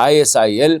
ISIL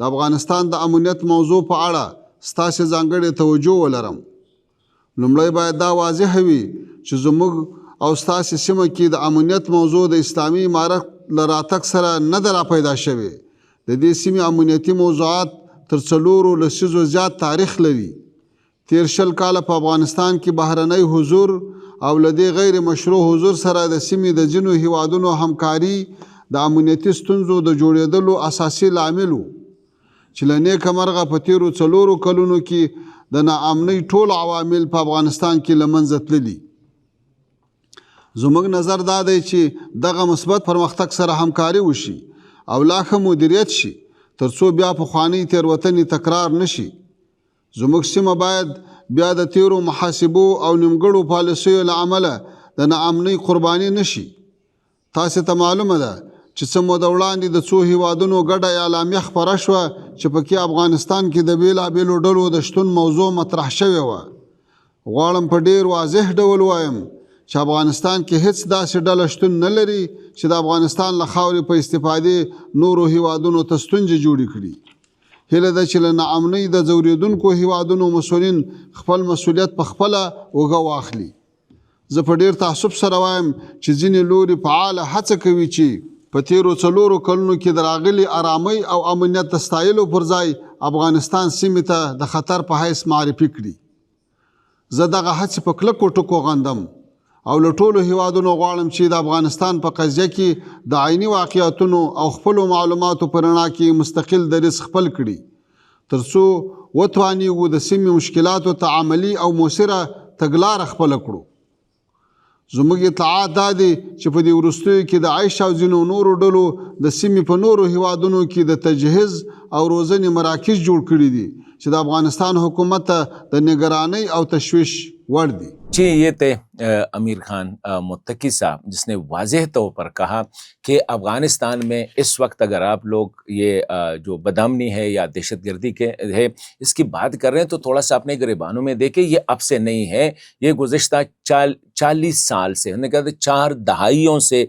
د افغانستان د امنیت موضوع په اړه ستاسو ځانګړې توجه ولرم. لومړی باید دا واضح وي چې زموږ او ستاسو سیمه کې د امنیت موضوع د اسلامي امارت له راتګ سره نه ده راپیدا شوې. د دې سیمې امنیتي موضوعات تر 4 لسیزو زیات تاریخ لري. تیر 20 کاله په افغانستان کې بهرنی حضور او له دې غیر مشروع حضور سره د سیمې د ځینو هیوادونو همکاري د امنیتي ستونزو د جوړېدلو اساسي لامل و چې له نیکه مرغه په تیرو 4 کلونو کې د ناامنۍ ټول عوامل په افغانستان کې له منځه تللي. زموږ نظر دا دی چې دغه مثبت پرمختګ سره همکاري وشي او لا ښه مدیریت شي تر څو بیا پخوانۍ تېروتنې تکرار نشي. زموږ سیمه باید بیا د تیرو محاسبو او نیمګړو پالیسیو له امله د ناامنۍ قرباني نشي. تاسې ته معلومه ده چې څه موده وړاندې د څو هیوادونو ګډه اعلامیه خپره شوه چې پکې افغانستان کې د بېلابېلو ډلو د شتون موضوع مطرح شوې وه. غواړم په ډېر واضح ډول وایم چې افغانستان کې هیڅ داسې ډله شتون نه لري چې د افغانستان له خاورې په استفادې نورو هیوادونو ته ستونزې جوړې کړي. هیله ده چې له ناامنۍ د ځورېدونکو هیوادونو مسؤلین خپل مسؤلیت په خپله اوږه واخلي. زه په ډېر تعصب سره وایم چې ځینې لوري فعاله هڅه کوي چې په تیرو 4 کلونو کې د راغلي ارامۍ او امنیت د ستایلو پر ځای افغانستان سیمې ته د خطر په حیث معرفي کړي. زه دغه هڅې په کلکو ټکو غندم او له ټولو هیوادونو غواړم چې د افغانستان په قضیه کې د عیني واقعیتونو او خپلو معلوماتو په رڼا کې مستقل دریځ خپل کړي تر څو وتوانیږو د سیمې مشکلاتو ته عملي او مؤثره تګلاره خپله کړو. زموږ اطلاعات دا دي چې په دې وروستیو کې د عیش او ځینو نورو ډلو د سیمې په نورو هیوادونو کې د تجهیز او روزنې مراکز جوړ کړي دي چې د افغانستان حکومت ته د نگرانی او تشویش وړ دي. جی یہ تھے امیر خان متقی صاحب جس نے واضح طور پر کہا کہ افغانستان میں اس وقت اگر آپ لوگ یہ جو بدامنی ہے یا دہشت گردی کے ہے اس کی بات کر رہے ہیں تو تھوڑا سا اپنے گریبانوں میں دیکھیں. یہ اب سے نہیں ہے، یہ گزشتہ 40 سال سے، انہوں نے کہا 4 دہائیوں سے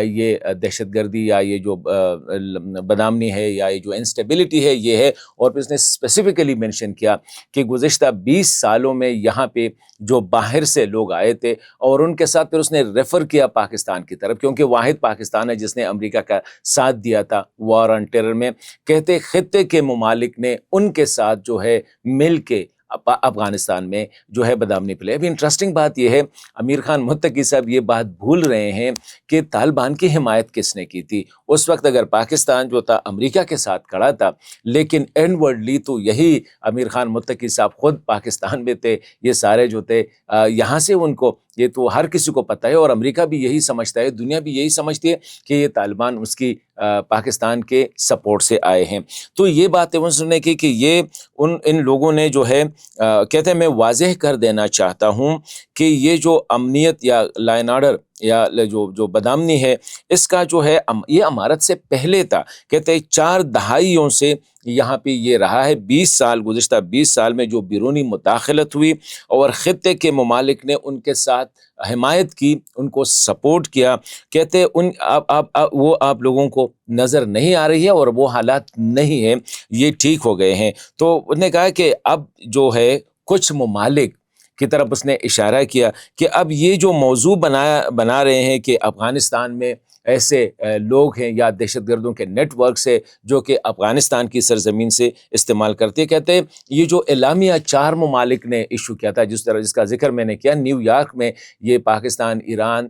یہ دہشت گردی یا یہ جو بدامنی ہے یا یہ جو انسٹیبلٹی ہے یہ ہے. اور پھر اس نے اسپیسیفکلی مینشن کیا کہ گزشتہ 20 سالوں میں یہاں پہ جو باہر سے لوگ آئے تھے اور ان کے ساتھ پھر اس نے ریفر کیا پاکستان کی طرف، کیونکہ واحد پاکستان ہے جس نے امریکہ کا ساتھ دیا تھا وار آن ٹیرر میں. کہتے خطے کے ممالک نے ان کے ساتھ جو ہے مل کے افغانستان میں جو ہے بدامنی پلے. ابھی انٹرسٹنگ بات یہ ہے امیر خان متقی صاحب یہ بات بھول رہے ہیں کہ طالبان کی حمایت کس نے کی تھی اس وقت. اگر پاکستان جو تھا امریکہ کے ساتھ کھڑا تھا، لیکن انورڈلی تو یہی امیر خان متقی صاحب خود پاکستان میں تھے. یہ سارے جو تھے یہاں سے ان کو یہ تو ہر کسی کو پتہ ہے اور امریکہ بھی یہی سمجھتا ہے، دنیا بھی یہی سمجھتی ہے کہ یہ طالبان اس کی پاکستان کے سپورٹ سے آئے ہیں. تو یہ بات ہے انہوں نے کی کہ یہ ان لوگوں نے جو ہے کہتے ہیں میں واضح کر دینا چاہتا ہوں کہ یہ جو امنیت یا لا اینڈ آرڈر یا جو بدامنی ہے اس کا جو ہے یہ امارت سے پہلے تھا. کہتے ہیں 4 دہائیوں سے یہاں پہ یہ رہا ہے. 20 سال گزشتہ 20 سال میں جو بیرونی مداخلت ہوئی اور خطے کے ممالک نے ان کے ساتھ حمایت کی، ان کو سپورٹ کیا. کہتے وہ آپ لوگوں کو نظر نہیں آ رہی ہے اور وہ حالات نہیں ہیں، یہ ٹھیک ہو گئے ہیں. تو انہوں نے کہا کہ اب جو ہے کچھ ممالک کی طرف اس نے اشارہ کیا کہ اب یہ جو موضوع بنا رہے ہیں کہ افغانستان میں ایسے لوگ ہیں یا دہشت گردوں کے نیٹ ورکس ہے جو کہ افغانستان کی سرزمین سے استعمال کرتے ہیں. کہتے ہیں یہ جو اعلامیہ 4 ممالک نے ایشو کیا تھا جس کا ذکر میں نے کیا، نیو یارک میں یہ پاکستان، ایران،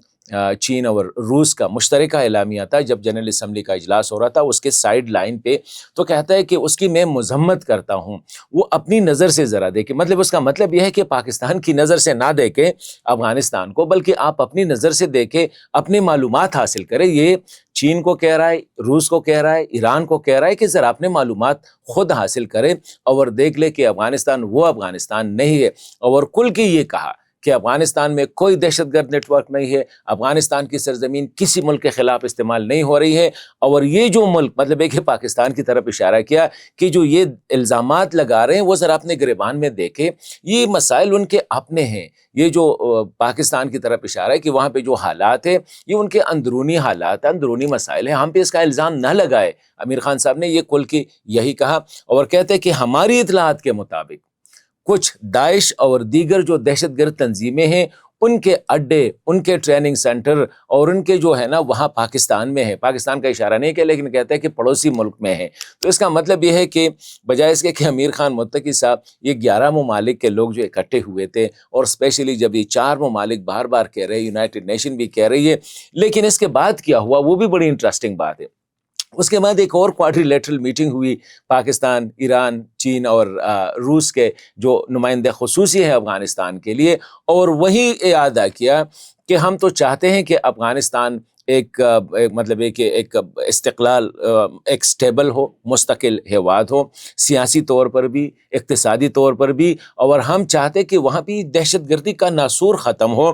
چین اور روس کا مشترکہ اعلامیہ تھا جب جنرل اسمبلی کا اجلاس ہو رہا تھا اس کے سائیڈ لائن پہ. تو کہتا ہے کہ اس کی میں مذمت کرتا ہوں، وہ اپنی نظر سے ذرا دیکھیں. مطلب اس کا مطلب یہ ہے کہ پاکستان کی نظر سے نہ دیکھیں افغانستان کو، بلکہ آپ اپنی نظر سے دیکھیں، اپنی معلومات حاصل کریں. یہ چین کو کہہ رہا ہے، روس کو کہہ رہا ہے، ایران کو کہہ رہا ہے کہ ذرا اپنے معلومات خود حاصل کریں اور دیکھ لیں کہ افغانستان وہ افغانستان نہیں ہے. اور کل کی یہ کہا کہ افغانستان میں کوئی دہشت گرد نیٹ ورک نہیں ہے، افغانستان کی سرزمین کسی ملک کے خلاف استعمال نہیں ہو رہی ہے. اور یہ جو ملک مطلب ہے کہ پاکستان کی طرف اشارہ کیا کہ جو یہ الزامات لگا رہے ہیں وہ ذرا اپنے گریبان میں دیکھیں، یہ مسائل ان کے اپنے ہیں. یہ جو پاکستان کی طرف اشارہ ہے کہ وہاں پہ جو حالات ہیں یہ ان کے اندرونی حالات ہیں، اندرونی مسائل ہیں، ہم پہ اس کا الزام نہ لگائے. امیر خان صاحب نے یہ کل کی یہی کہا اور کہتے ہیں کہ ہماری اطلاعات کے مطابق کچھ داعش اور دیگر جو دہشت گرد تنظیمیں ہیں ان کے اڈے، ان کے ٹریننگ سینٹر اور ان کے جو ہے نا وہاں پاکستان میں ہے. پاکستان کا اشارہ نہیں کیا لیکن کہتا ہے کہ پڑوسی ملک میں ہے. تو اس کا مطلب یہ ہے کہ بجائے اس کے کہ امیر خان متقی صاحب یہ 11 ممالک کے لوگ جو اکٹھے ہوئے تھے اور اسپیشلی جب یہ 4 ممالک بار بار کہہ رہے ہیں، یونائٹڈ نیشن بھی کہہ رہی ہے، لیکن اس کے بعد کیا ہوا وہ بھی بڑی انٹرسٹنگ بات ہے. اس کے بعد ایک اور کوارٹری لیٹرل میٹنگ ہوئی پاکستان، ایران، چین اور روس کے جو نمائندے خصوصی ہیں افغانستان کے لیے، اور وہی اعادہ کیا کہ ہم تو چاہتے ہیں کہ افغانستان مطلب ایک استقلال، ایک سٹیبل ہو، مستقل ہیواد ہو، سیاسی طور پر بھی، اقتصادی طور پر بھی، اور ہم چاہتے کہ وہاں بھی دہشت گردی کا ناسور ختم ہو،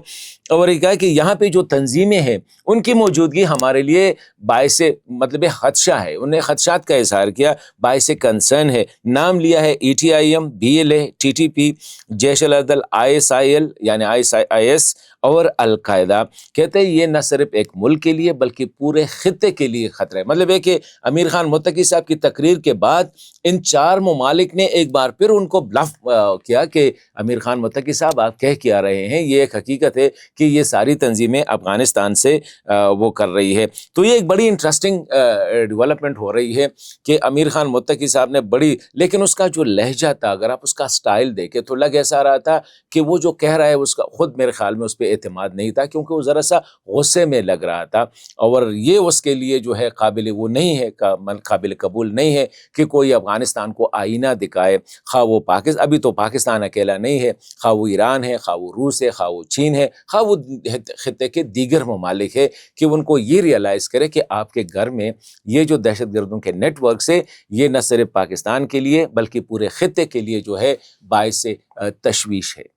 اور یہ کہا کہ یہاں پہ جو تنظیمیں ہیں ان کی موجودگی ہمارے لیے باعث مطلب خدشہ ہے، انہوں نے خدشات کا اظہار کیا، باعث کنسرن ہے، نام لیا ہے ETIM، BLA، TTP، Jaish العدل، ISIL یعنی IS اور القاعدہ۔ کہتے ہیں یہ نہ صرف ایک ملک کے لیے بلکہ پورے خطے کے لیے خطرہ ہے۔ مطلب ہے کہ امیر خان متقی صاحب کی تقریر کے بعد ان 4 ممالک نے ایک بار پھر ان کو بلف کیا کہ امیر خان متقی صاحب آپ کہہ کیا رہے ہیں، یہ ایک حقیقت ہے کہ یہ ساری تنظیمیں افغانستان سے وہ کر رہی ہے۔ تو یہ ایک بڑی انٹرسٹنگ ڈیولپمنٹ ہو رہی ہے کہ امیر خان متقی صاحب نے لیکن اس کا جو لہجہ تھا، اگر آپ اس کا سٹائل دیکھیں تو لگ ایسا رہا تھا کہ وہ جو کہہ رہا ہے اس کا خود میرے خیال میں اس پہ اعتماد نہیں تھا، کیونکہ وہ ذرا سا غصے میں لگ رہا تھا، اور یہ اس کے لیے جو ہے وہ نہیں ہے، قابل قبول نہیں ہے کہ کوئی افغانستان کو آئینہ دکھائے، خواہ وہ ابھی تو پاکستان اکیلا نہیں ہے، خواہ وہ ایران ہے، خواہ وہ روس ہے، خواہ وہ چین ہے، خواہ وہ خطے کے دیگر ممالک ہے، کہ ان کو یہ ریئلائز کرے کہ آپ کے گھر میں یہ جو دہشت گردوں کے نیٹ ورک سے، یہ نہ صرف پاکستان کے لیے بلکہ پورے خطے کے لیے جو ہے باعث تشویش ہے۔